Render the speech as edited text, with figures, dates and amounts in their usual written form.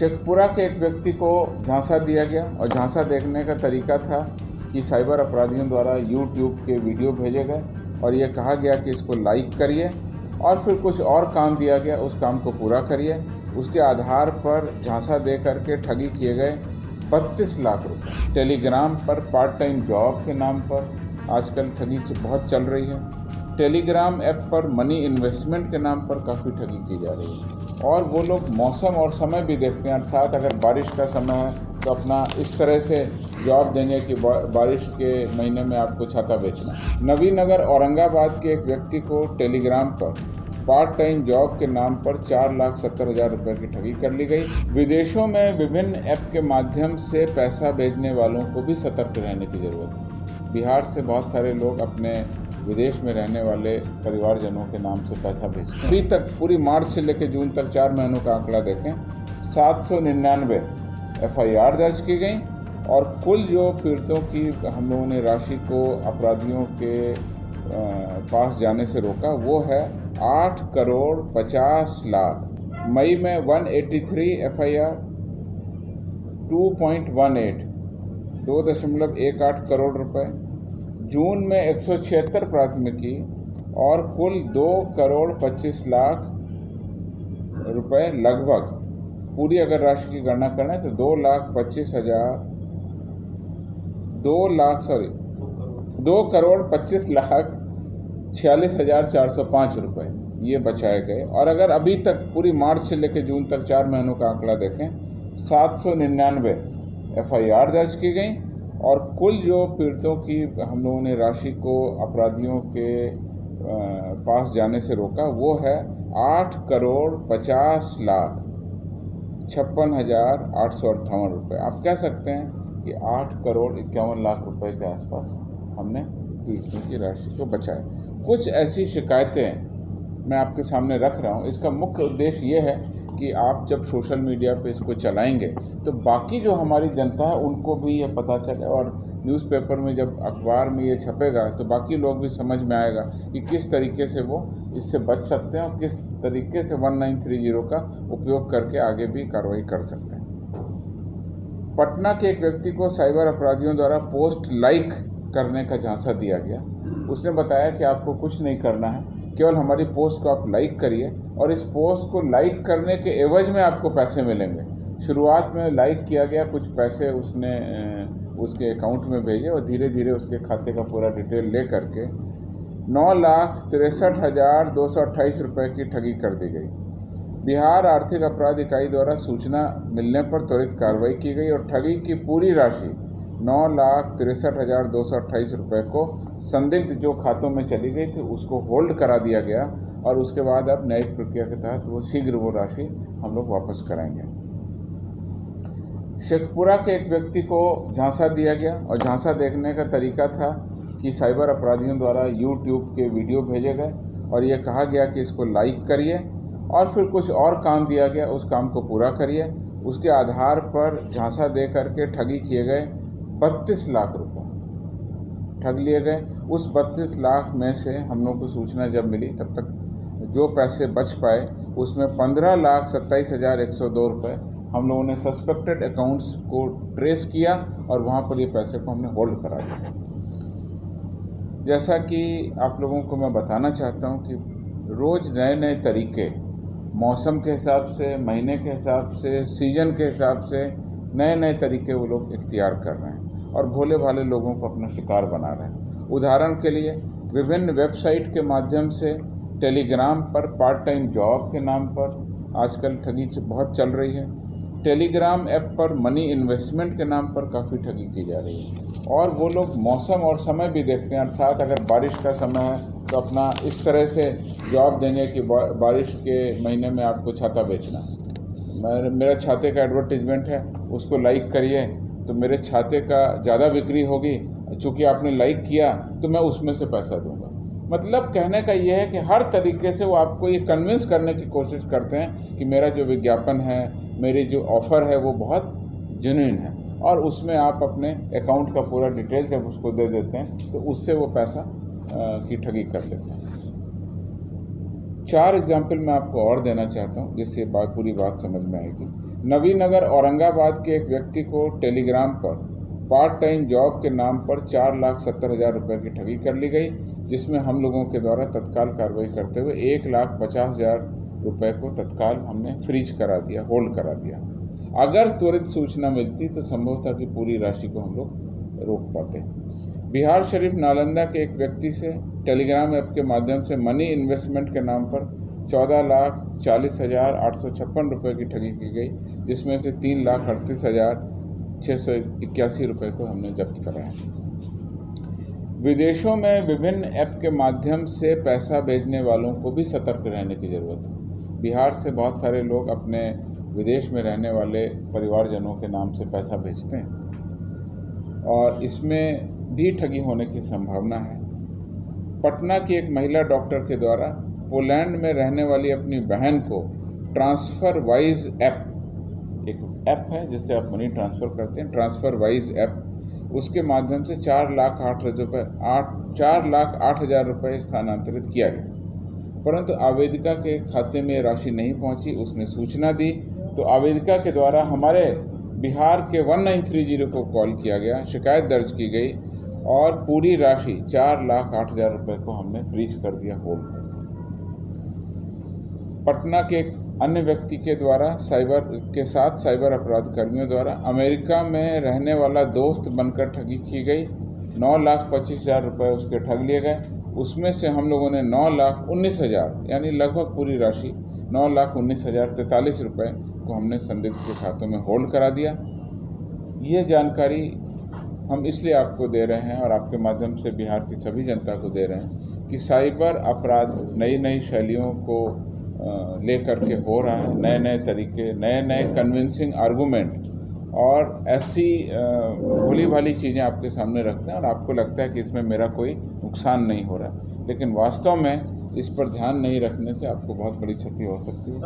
शेखपुरा के एक व्यक्ति को झांसा दिया गया और झांसा देखने का तरीका था कि साइबर अपराधियों द्वारा यूट्यूब के वीडियो भेजे गए और ये कहा गया कि इसको लाइक करिए और फिर कुछ और काम दिया गया, उस काम को पूरा करिए। उसके आधार पर झांसा दे करके ठगी किए गए 32 लाख रुपए। टेलीग्राम पर पार्ट टाइम जॉब के नाम पर आजकल ठगी बहुत चल रही है। टेलीग्राम ऐप पर मनी इन्वेस्टमेंट के नाम पर काफ़ी ठगी की जा रही है और वो लोग मौसम और समय भी देखते हैं, अर्थात अगर बारिश का समय है तो अपना इस तरह से जॉब देंगे कि बारिश के महीने में आपको छाता बेचना। नवीनगर औरंगाबाद के एक व्यक्ति को टेलीग्राम पर पार्ट टाइम जॉब के नाम पर 4,70,000 रुपये की ठगी कर ली गई। विदेशों में विभिन्न ऐप के माध्यम से पैसा भेजने वालों को भी सतर्क रहने की जरूरत है। बिहार से बहुत सारे लोग अपने विदेश में रहने वाले परिवारजनों के नाम से पैसा भेजते हैं। अभी तक पूरी मार्च से लेकर जून तक 4 महीनों का आंकड़ा देखें, 799 FIR दर्ज की गई और कुल जो पीड़ितों की हम लोगों ने राशि को अपराधियों के पास जाने से रोका वो है 8 करोड़ 50 लाख। मई में 183 FIR, 2.18 2.18 करोड़ रुपए। जून में 176 प्राथमिकी और कुल 2 करोड़ 25 लाख रुपए लगभग। पूरी अगर राशि की गणना करें तो 2 करोड़ 25 लाख 46,405 रुपए ये बचाए गए। और अगर अभी तक पूरी मार्च से लेकर जून तक 4 महीनों का आंकड़ा देखें, 799 FIR दर्ज की गई और कुल जो पीड़ितों की हम लोगों ने राशि को अपराधियों के पास जाने से रोका वो है 8 करोड़ 50 लाख 56,858 रुपये। आप कह सकते हैं कि 8 करोड़ 51 लाख रुपए के आसपास हमने पीड़ितों की राशि को बचाया। कुछ ऐसी शिकायतें मैं आपके सामने रख रहा हूँ। इसका मुख्य उद्देश्य ये है कि आप जब सोशल मीडिया पे इसको चलाएंगे तो बाकी जो हमारी जनता है उनको भी ये पता चले और न्यूज़पेपर में जब अखबार में ये छपेगा तो बाकी लोग भी समझ में आएगा कि किस तरीके से वो इससे बच सकते हैं और किस तरीके से 1930 का उपयोग करके आगे भी कार्रवाई कर सकते हैं। पटना के एक व्यक्ति को साइबर अपराधियों द्वारा पोस्ट लाइक करने का झांसा दिया गया। उसने बताया कि आपको कुछ नहीं करना है, केवल हमारी पोस्ट को आप लाइक करिए और इस पोस्ट को लाइक करने के एवज में आपको पैसे मिलेंगे। शुरुआत में लाइक किया गया, कुछ पैसे उसने उसके अकाउंट में भेजे और धीरे धीरे उसके खाते का पूरा डिटेल ले करके 9,63,228 रुपये की ठगी कर दी गई। बिहार आर्थिक अपराध इकाई द्वारा सूचना मिलने पर त्वरित कार्रवाई की गई और ठगी की पूरी राशि 9,63,228 रुपये को संदिग्ध जो खातों में चली गई थी उसको होल्ड करा दिया गया और उसके बाद अब न्यायिक प्रक्रिया के तहत वो शीघ्र वो राशि हम लोग वापस कराएंगे। शेखपुरा के एक व्यक्ति को झांसा दिया गया और झांसा देखने का तरीका था कि साइबर अपराधियों द्वारा यूट्यूब के वीडियो भेजे गए और ये कहा गया कि इसको लाइक करिए और फिर कुछ और काम दिया गया, उस काम को पूरा करिए। उसके आधार पर झांसा दे करके ठगी किए गए 32 लाख रुपए ठग लिए गए। उस 32 लाख में से हम लोग को सूचना जब मिली तब तक जो पैसे बच पाए उसमें 15,27,102 रुपये हम लोगों ने सस्पेक्टेड अकाउंट्स को ट्रेस किया और वहाँ पर ये पैसे को हमने होल्ड करा दिया। जैसा कि आप लोगों को मैं बताना चाहता हूँ कि रोज़ नए नए तरीके, मौसम के हिसाब से, महीने के हिसाब से, सीजन के हिसाब से नए नए तरीके वो लोग इख्तियार कर रहे हैं और भोले भाले लोगों को अपना शिकार बना रहे हैं। उदाहरण के लिए विभिन्न वेबसाइट के माध्यम से टेलीग्राम पर पार्ट टाइम जॉब के नाम पर आजकल ठगी बहुत चल रही है। टेलीग्राम ऐप पर मनी इन्वेस्टमेंट के नाम पर काफ़ी ठगी की जा रही है और वो लोग मौसम और समय भी देखते हैं, अर्थात अगर बारिश का समय है तो अपना इस तरह से जॉब देंगे कि बारिश के महीने में आपको छाता बेचना। मेरा छाते का एडवर्टीजमेंट है, उसको लाइक करिए तो मेरे छाते का ज़्यादा बिक्री होगी, चूँकि आपने लाइक किया तो मैं उसमें से पैसा दूंगा। मतलब कहने का ये है कि हर तरीके से वो आपको ये कन्विंस करने की कोशिश करते हैं कि मेरा जो विज्ञापन है, मेरी जो ऑफ़र है वो बहुत जेन्युइन है और उसमें आप अपने अकाउंट का पूरा डिटेल जब उसको दे देते हैं तो उससे वो पैसा की ठगी कर लेते हैं। 4 एग्जाम्पल मैं आपको और देना चाहता हूँ जिससे पूरी बात समझ में आएगी। नवीनगर औरंगाबाद के एक व्यक्ति को टेलीग्राम पर पार्ट टाइम जॉब के नाम पर 4,70,000 रुपये की ठगी कर ली गई, जिसमें हम लोगों के द्वारा तत्काल कार्रवाई करते हुए 1,50,000 रुपये को तत्काल हमने फ्रीज करा दिया, होल्ड करा दिया। अगर त्वरित सूचना मिलती तो संभव था कि पूरी राशि को हम लोग रोक पाते। बिहार शरीफ नालंदा के एक व्यक्ति से टेलीग्राम ऐप के माध्यम से मनी इन्वेस्टमेंट के नाम पर 14,40,856 रुपये की ठगी की गई, जिसमें से 3,38,681 रुपये को हमने जब्त करा है। विदेशों में विभिन्न ऐप के माध्यम से पैसा भेजने वालों को भी सतर्क रहने की ज़रूरत है। बिहार से बहुत सारे लोग अपने विदेश में रहने वाले परिवारजनों के नाम से पैसा भेजते हैं और इसमें भी ठगी होने की संभावना है। पटना की एक महिला डॉक्टर के द्वारा पोलैंड में रहने वाली अपनी बहन को ट्रांसफ़र वाइज ऐप, एक ऐप है जिससे आप मनी ट्रांसफ़र करते हैं, ट्रांसफ़र वाइज ऐप, उसके माध्यम से 4,08,000 रुपये स्थानांतरित किया गया, परंतु आवेदिका के खाते में राशि नहीं पहुंची। उसने सूचना दी तो आवेदिका के द्वारा हमारे बिहार के 1930 को कॉल किया गया, शिकायत दर्ज की गई और पूरी राशि 4,08,000 रुपये को हमने फ्रीज कर दिया, होल्ड कर दिया। पटना के एक अन्य व्यक्ति के द्वारा साइबर अपराध कर्मियों द्वारा अमेरिका में रहने वाला दोस्त बनकर ठगी की गई। 9,25,000 रुपये उसके ठग लिए गए। उसमें से हम लोगों ने 9,19,000 यानी लगभग पूरी राशि 9,19,043 रुपये को हमने संदिग्ध के खातों में होल्ड करा दिया। यह जानकारी हम इसलिए आपको दे रहे हैं और आपके माध्यम से बिहार की सभी जनता को दे रहे हैं कि साइबर अपराध नई नई शैलियों को लेकर के हो रहा है, नए नए तरीके, नए नए कन्विंसिंग आर्गूमेंट और ऐसी भोली भाली चीज़ें आपके सामने रखते हैं और आपको लगता है कि इसमें मेरा कोई नुकसान नहीं हो रहा, लेकिन वास्तव में इस पर ध्यान नहीं रखने से आपको बहुत बड़ी क्षति हो सकती है।